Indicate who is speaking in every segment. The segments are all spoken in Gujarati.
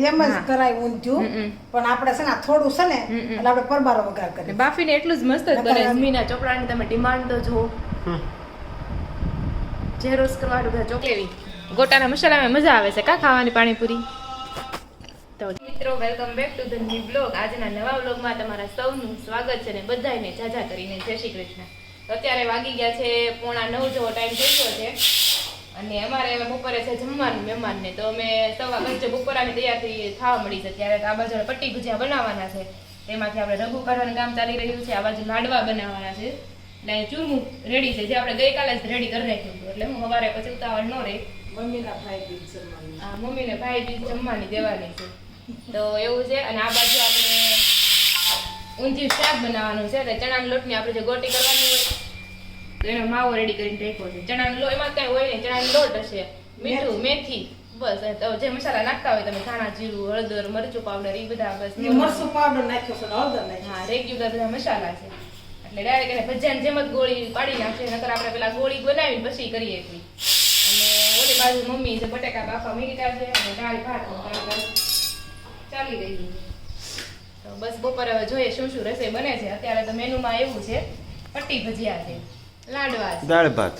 Speaker 1: એમ જ કરાય ઊંધું પણ આપણે છે ને થોડું છે ને એટલે આપણે પરબારો વઘાર કરીએ
Speaker 2: બાફીને એટલું જ મસ્ત જ બને મમ્મીના ચોપડાની તમે ડિમાન્ડ તો જો જે રોજ કરવાનું બધા ચોકલેવી ગોટાના મસાલામાં મજા આવે છે કા ખાવાની પાણીપુરી તો મિત્રો welcome back to the new blog આજના નવા બ્લોગમાં તમારા સૌનું સ્વાગત છે ને બધાને જાજા કરીને જય શ્રી કૃષ્ણ તો અત્યારે વાગી ગયા છે 8:45 જેવો ટાઈમ થઈ ગયો છે અને અમારે હવે બપોરે છે જમવાનું મહેમાનને તો અમે સવા વચ્ચે બપોરાની તૈયારી થવા મળી છે ત્યારે આ બાજુ પટ્ટી ભજીયા બનાવવાના છે તેમાંથી આપણે રઘુ કાઢવાનું કામ ચાલી રહ્યું છે આ બાજુ લાડવા બનાવવાના છે એટલે ચૂરમું રેડી છે જે આપણે ગઈકાલે જ રેડી કરી રાખ્યું હતું એટલે હું સવારે પછી ઉતાવળ ન રહી મમ્મીને ભાઈ બીજ જમવાની દેવાની છે તો એવું છે અને આ બાજુ આપણે ઊંધિયું શાક બનાવવાનું છે એટલે ચણાના લોટની આપણે જે ગોટી કરવાની હોય તો એનો માવો રેડી કરીને રાખ્યો છે ચણાનો લોટ એમાં કઈ હોય નહીં ચણાનો લોટ હશે મીઠું મેથી બસ જે મસાલા નાખતા હોય તમે ધાણા જીરું હળદર મરચું પાવડર એ બધા બસ
Speaker 1: મરચું પાવડર નાખ્યો છે હળદર નાખ્યો
Speaker 2: હા રેગ્યુલર બધા મસાલા છે એટલે ડાયરેક્ટ એને ભજીયાની જેમ જ ગોળી પાડી નાખશે નકર આપણે પેલા ગોળી બનાવી પછી કરીએ છીએ અને ઓલી બાજુ મમ્મી જે બટેકા બાફા મીઠા છે અને દાળ ભાત ચાલી રહી છે તો બસ બપોરે હવે જોઈએ શું શું રસોઈ બને છે અત્યારે તો મેનુમાં એવું છે પટ્ટી ભજીયા છે લાડવા છે
Speaker 3: દાળ ભાત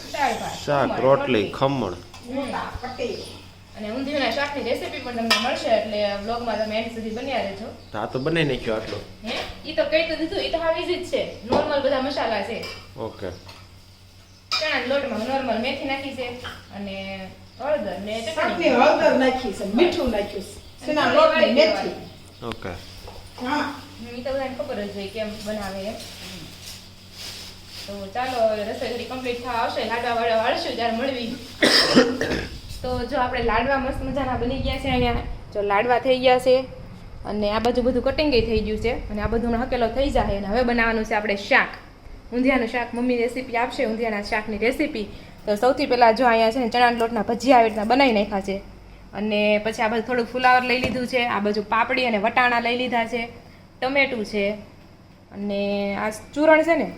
Speaker 3: શાક રોટલી ખમણ
Speaker 1: પટ્ટી
Speaker 2: અને ઊંધિયુંના શાકની રેસીપી પણ તમને મળશે એટલે વ્લોગમાં તમે એન્ડ સુધી બન્યા રહેજો
Speaker 3: આ તો બનાવી નાખ્યો આટલો
Speaker 2: હે ઈ તો કહી તો દીધું ઈ તો હાવ ઈઝી જ છે નોર્મલ બધા મસાલા છે
Speaker 3: ઓકે
Speaker 2: ચણાના લોટમાં નોર્મલ મેથી નાખી છે અને હળદર ને
Speaker 1: ચટણી હળદર નાખી છે મીઠું નાખ્યું છે એના લોટની મેથી
Speaker 3: ઓકે
Speaker 1: હા
Speaker 2: ઈ તો બધાને ખબર જ હોય કેમ બનાવે એમ તો ચાલો હવે રસોઈ ઘડી કમ્પ્લીટ થવા આવશે લાડવા વાળા વાળશું ત્યારે મળવી તો જો આપણે લાડવા મસ્ત મજાના બની ગયા છે અહીંયા જો લાડવા થઈ ગયા છે અને આ બાજુ બધું કટિંગ થઈ ગયું છે અને આ બધું હકેલો થઈ જાય અને હવે બનાવવાનું છે આપણે શાક ઊંધિયાનું શાક મમ્મી રેસીપી આપશે ઊંધિયાના શાકની રેસીપી તો સૌથી પહેલાં જો અહીંયા છે ને ચણાના લોટના ભજીયા આવી રીતના બનાવી નાખ્યા છે અને પછી આ બાજુ થોડુંક ફુલાવર લઈ લીધું છે આ બાજુ પાપડી અને વટાણા લઈ લીધા છે ટમેટું છે અને આ ચૂરણ છે ને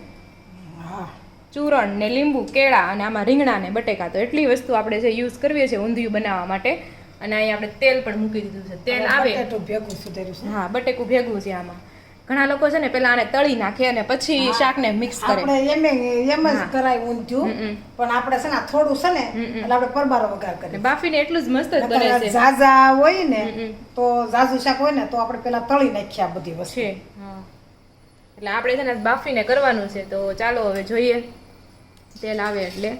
Speaker 2: ચૂરણ ને લીંબુ કેળા અને આમાં રીંગણા ને બટેકા તો એટલી વસ્તુ આપણે જે યુઝ કરવી છે ઊંધિયું બનાવવા માટે અને અહીંયા આપણે તેલ પણ મૂકી દીધું છે તેલ આવે હા બટેકું ભેગું છે આમાં ઘણા લોકો છે ને પેલા આને તળી નાખે અને પછી શાકને મિક્સ કરે
Speaker 1: આપણે એમ જ કરાય ઊંધિયું પણ આપણે છે ને થોડું છે ને એટલે આપણે પરબારો વઘાર કરીએ
Speaker 2: બાફીને એટલું જ મસ્ત જ બને છે
Speaker 1: ઝાઝા હોય ને તો ઝાઝુ શાક હોય ને તો આપણે પેલા તળી નાખીએ આ બધી વસ્તુ
Speaker 2: એટલે આપણે છે ને બાફીને કરવાનું છે તો ચાલો હવે જોઈએ તેલ આવે એટલે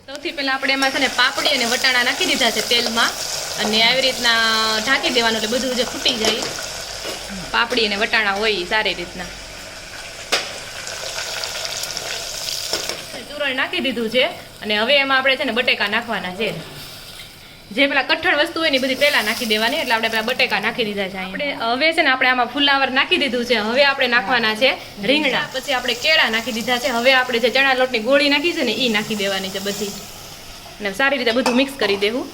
Speaker 2: સૌથી પહેલા આપણે એમાં છે ને પાપડી અને વટાણા નાખી દીધા છે તેલમાં અને આવી રીતના ઢાંકી દેવાનું એટલે બધું જે ફૂટી જાય પાપડી અને વટાણા હોય સારી રીતના ચૂરણ નાખી દીધું છે અને હવે એમાં આપણે છે ને બટેકા નાખવાના છે જે પેલા કઠણ વસ્તુ હોય ને બધી પહેલા નાખી દેવાની એટલે આપણે પેલા બટેકા નાખી દીધા છે આપણે હવે છે ને આપણે આમાં ફુલાવર નાખી દીધું છે હવે આપણે નાખવાના છે રીંગણા પછી આપણે કેળા નાખી દીધા છે હવે આપણે જે ચણા લોટની ગોળી નાખી છે ને એ નાખી દેવાની છે બધી અને સારી રીતે બધું મિક્સ કરી દેવું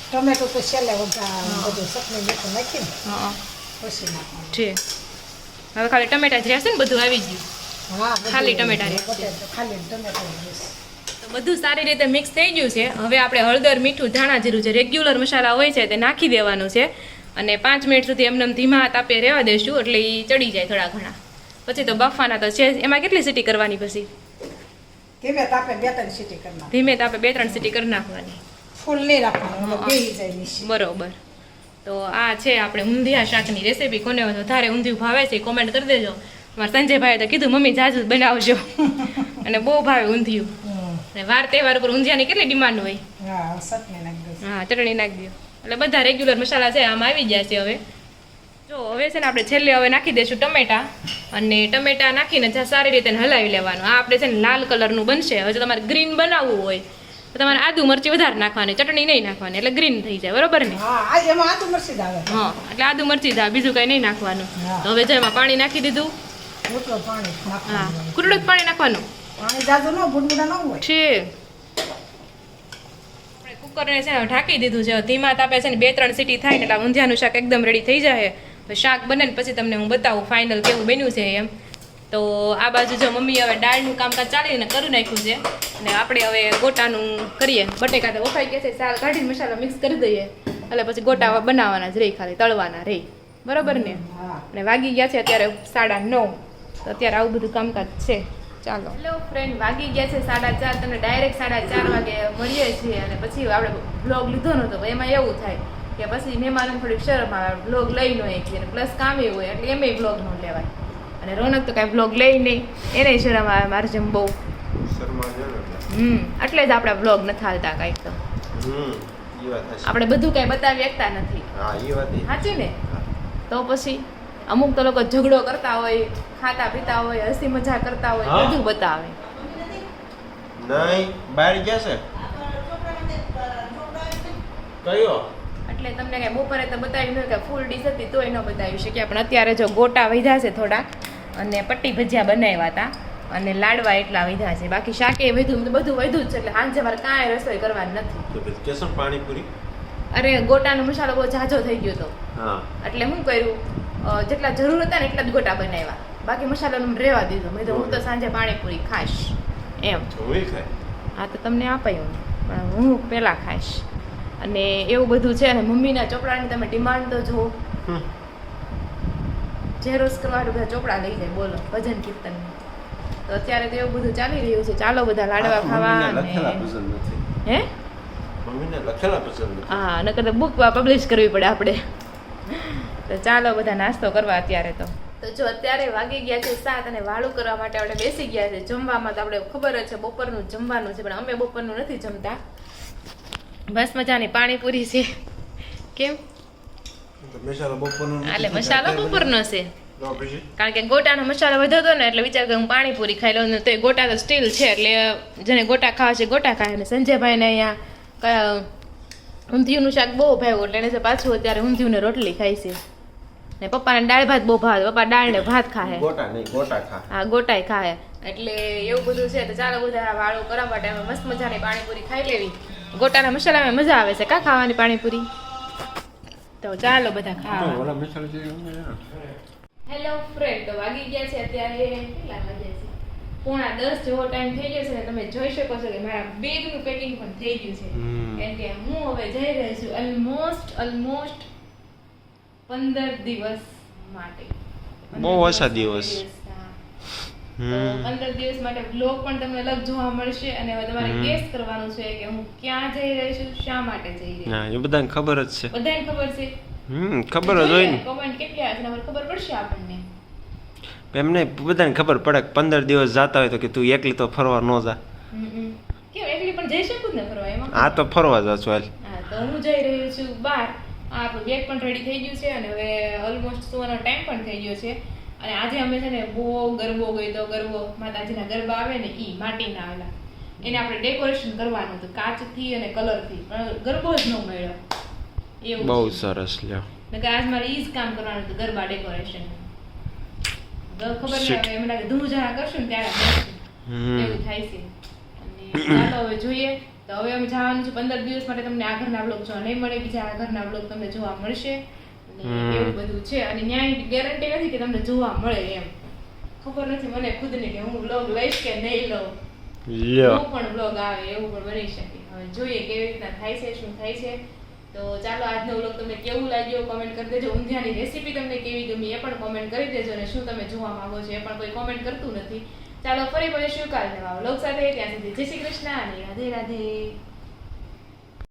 Speaker 1: ટમેટો તો છેલ્લે બધું ચટણી મીઠું નાખીને પછી નાખવાનું
Speaker 2: છે હવે ખાલી ટમેટા જ રહેશે ને બધું આવી ગયું
Speaker 1: હા
Speaker 2: ખાલી ટમેટા
Speaker 1: ખાલી ટમેટો
Speaker 2: બધું સારી રીતે મિક્સ થઈ ગયું છે હવે આપણે હળદર મીઠું ધાણા જીરું જે રેગ્યુલર મસાલા હોય છે તે નાખી દેવાનું છે અને 5 મિનિટ સુધી એમને ધીમા તાપે રહેવા દેશું એટલે એ ચડી જાય થોડા ઘણા પછી તો બફાના તો છે એમાં કેટલી સીટી કરવાની પછી
Speaker 1: ધીમે તાપે 2-3 સીટી કરવાની
Speaker 2: ધીમે તાપે 2-3 સીટી કરી નાખવાની
Speaker 1: ફૂલ નહીં રાખવાનું બેહી જાય નીચે
Speaker 2: બરોબર તો આ છે આપણે ઊંધિયા શાકની રેસીપી કોને વધારે ઊંધિયું ભાવે છે કોમેન્ટ કરી દેજો મારા સંજયભાઈએ તો કીધું મમ્મી જાજુ બનાવજો અને બહુ ભાવે ઊંધિયું ને વાર તહેવાર ઉપર ઊંધિયાની કેટલી ડિમાન્ડ હોય હા ચટણી નાખી દો એટલે બધા રેગ્યુલર મસાલા છે આમાં આવી ગયા છે હવે જો હવે છે ને આપણે છેલ્લે હવે નાખી દઈશું ટમેટા અને ટમેટા નાખીને સારી રીતે હલાવી લેવાનું આ આપણે છે ને લાલ કલરનું બનશે હવે જો તમારે ગ્રીન બનાવવું હોય તો તમારે આદુ મરચી વધારે નાખવાની ચટણી નહીં નાખવાની એટલે ગ્રીન થઈ જાય બરોબર ને
Speaker 1: હા
Speaker 2: એટલે આદુ મરચી જ આવે બીજું કઈ નહીં નાખવાનું તો હવે જો એમાં પાણી નાખી દીધું હા કુરડું જ પાણી નાખવાનું
Speaker 1: પાણી જાજુ ન ભૂંડુડા ન હોય
Speaker 2: છે આપણે કુકરને છે ને ઢાંકી દીધું છે ધીમા તાપે છે ને 2-3 સીટી થાય ને એટલે ઊંધિયાનું શાક એકદમ રેડી થઈ જાય શાક બને ને પછી તમને હું બતાવું ફાઇનલ કેવું બન્યું છે એમ તો આ બાજુ જો મમ્મી હવે દાળનું કામકાજ ચાલીને કરી નાખ્યું છે અને આપણે હવે ગોટાનું કરીએ. બટેકા તો વફાઈ ગયા છે, સાલ કાઢીને મસાલો મિક્સ કરી દઈએ એટલે પછી ગોટા બનાવવાના જ રહી, ખાલી તળવાના રહી. બરાબર ને? અને વાગી ગયા છે અત્યારે 9:30. તો અત્યારે આવું બધું કામકાજ છે. ચાલો હેલો ફ્રેન્ડ, વાગી ગયા છે 4:30. તમને ડાયરેક્ટ 4:30 વાગે મળીએ છીએ અને પછી આપણે બ્લોગ લીધો નહોતો. એમાં એવું થાય કે પછી મહેમાનોને થોડીક શરમ આવે, બ્લોગ લઈ નો એક અને પ્લસ કામ એવું હોય એટલે એમાંય બ્લોગ ન લેવાય. અને રોનક તો કાંઈ બ્લોગ લઈ નહીં, એને શરમ આવે મારે જેમ બહુ. એટલે જ આપણા બ્લોગ નથી હાલતા કાંઈક. તો આપણે બધું કાંઈ બતાવી શકતા નથી. સાચી ને? તો પછી અમુક તો લોકો ઝઘડો કરતા હોય, ખાતા પીતા હોય, હસી મજા કરતા હોય, બધું બતાવે.
Speaker 3: નહીં બહાર ગયા છે કયો
Speaker 2: એટલે તમને કઈ બપોરે તો બતાવ્યું ન કે ફૂલ ડીશ હતી તોય ન બતાવી શક્યા. પણ અત્યારે જો ગોટા વધ્યા છે થોડાક અને પટ્ટી ભજીયા બનાવ્યા હતા અને લાડવા એટલા વધ્યા છે. બાકી શાકે બધું વધ્યું જ છે એટલે સાંજે મારે કાંઈ રસોઈ કરવાની નથી.
Speaker 3: કેસર પાણીપુરી
Speaker 2: અરે ગોટાનો મસાલો બહુ ઝાઝો થઈ ગયો હતો એટલે શું કર્યું, જેટલા જરૂર હતા ને એટલા જ ગોટા બનાવ્યા, બાકી મસાલાનું રહેવા દીધો. મેં તો હું તો સાંજે પાણીપુરી ખાઈશ એમ. હા તો તમને આપાયું પણ હું પહેલાં ખાઈશ. અને એવું બધું છે. અને મમ્મીના ચોપડાની તમે ડિમાન્ડ તો જુઓ, જે રોજ કરવાનું બધા ચોપડા લઈ જાય બોલો ભજન કીર્તનની. તો અત્યારે તો એવું બધું ચાલી રહ્યું છે. ચાલો બધા લાડવા ખાવા. હે હા, નકર તો બુક પબ્લિશ કરવી પડે આપણે. તો ચાલો બધા નાસ્તો કરવા અત્યારે. તો જો અત્યારે વાગી ગયા છે 7 અને વાળું કરવા માટે આપણે બેસી ગયા છે. જમવામાં તો આપણે ખબર જ છે બપોરનું જમવાનું છે, પણ અમે બપોરનું નથી જમતા. બસ મજાની પાણીપુરી છે. કેમ? એટલે મસાલો બપોરનો છે, કારણ કે ગોટાનો મસાલો વધ્યો હતો ને એટલે વિચાર કે હું પાણીપુરી ખાઈ લઉં. તો એ ગોટા તો સ્ટીલ છે એટલે જેને ગોટા ખાવા છે ગોટા ખાય. અને સંજયભાઈને અહીંયા ઊંધિયુંનું શાક બહુ ભાવ્યું એટલે એને પાછું અત્યારે ઊંધિયું ને રોટલી ખાય છે. ને પપ્પાને દાળ ભાત બહુ ભાવે, પપ્પા દાળ ને ભાત ખાય. હા, ગોટાય ખાય. એટલે એવું બધું છે. તો ચાલો બધા વાળું કરવા માટે અમે મસ્ત મજાની પાણીપુરી ખાઈ લેવી. ગોટાના મસાલામાં મજા આવે છે કા ખાવાની પાણીપુરી. તો ચાલો બધા ખાવા. હેલો ફ્રેન્ડ, તો વાગી ગયા છે અત્યારે કેટલા વાગ્યા છે? 9:30 જેવો ટાઈમ થઈ ગયો છે ને તમે જોઈ શકો છો કે મારા બેગનું પેકિંગ પણ થઈ ગયું છે. કેમ કે હું હવે જઈ રહી છું ઓલમોસ્ટ 15 દિવસ માટે.
Speaker 3: બહુ ઓછા દિવસ.
Speaker 2: 15 દિવસ માટે બ્લોગ પણ તમને અલગ જોવા મળશે. અને હવે તમારે ગેસ કરવાનું છે કે હું ક્યાં જઈ રહી છું, શા માટે જઈ રહી છું.
Speaker 3: હા, એ બધાને ખબર જ છે.
Speaker 2: બધાને ખબર છે.
Speaker 3: ખબર જ હોય ને.
Speaker 2: કમેન્ટ કેટલી આવે છે ખબર પડશે આપણને.
Speaker 3: એમને બધાને ખબર પડે કે 15 દિવસ જતા હોય તો કે તું એકલી તો ફરવા ન જા.
Speaker 2: કેમ એકલી પણ જઈ શકું ને ફરવા? એમાં
Speaker 3: આ તો ફરવા જા છો.
Speaker 2: હા, તો હું જઈ રહી છું બહાર. આપણું બેગ પણ રેડી થઈ ગયું છે અને હવે ઓલમોસ્ટ સુવાનો ટાઈમ પણ થઈ ગયો છે. અને આજે અમે છે ને બહુ ગરબો ગરબો માતાજીના ગરબા આવે ને ઈ માટીના આવેલા, એને આપણે ડેકોરેશન કરવાનું હતું કાચથી અને કલરથી, પણ ગરબો જ ન મળ્યો. એવું
Speaker 3: બહુ સરસ લ્યો.
Speaker 2: નકર આજ મારે ઈ જ કામ કરવાનું હતું, ગરબા ડેકોરેશન. ખબર નહીં એમ લાગે ધૂળઝારા કરશું ને ત્યારે એવું થાય છે. અને ચાલો હવે જોઈએ. તો હવે અમે જવાનું છે 15 દિવસ માટે. તમને આ ઘરના બ્લોગ જોવા નહીં મળે, બીજા આ ઘરના બ્લોગ તમને જોવા મળશે. એવું બધું છે. અને ન્યાય ગેરંટી નથી કે તમને જોવા મળે એમ. ખબર નથી મને ખુદને કે હું બ્લોગ લઈશ કે નહીં લઉં. હું પણ બ્લોગ આવે એવું પણ બની શકે. હવે જોઈએ કેવી રીતના થાય છે, શું થાય છે. તો ચાલો આજનો બ્લોગ તમને કેવું લાગ્યો કોમેન્ટ કરી દેજો. ઊંધિયાની રેસીપી તમને કેવી ગમી એ પણ કોમેન્ટ કરી દેજો. અને શું તમે જોવા માંગો છો એ પણ કોઈ કોમેન્ટ કરતું નથી. ચાલો ફરી મળીશું કાલે નવા બ્લોગ સાથે. ત્યાં સુધી જય શ્રી કૃષ્ણ અને રાધે રાધે.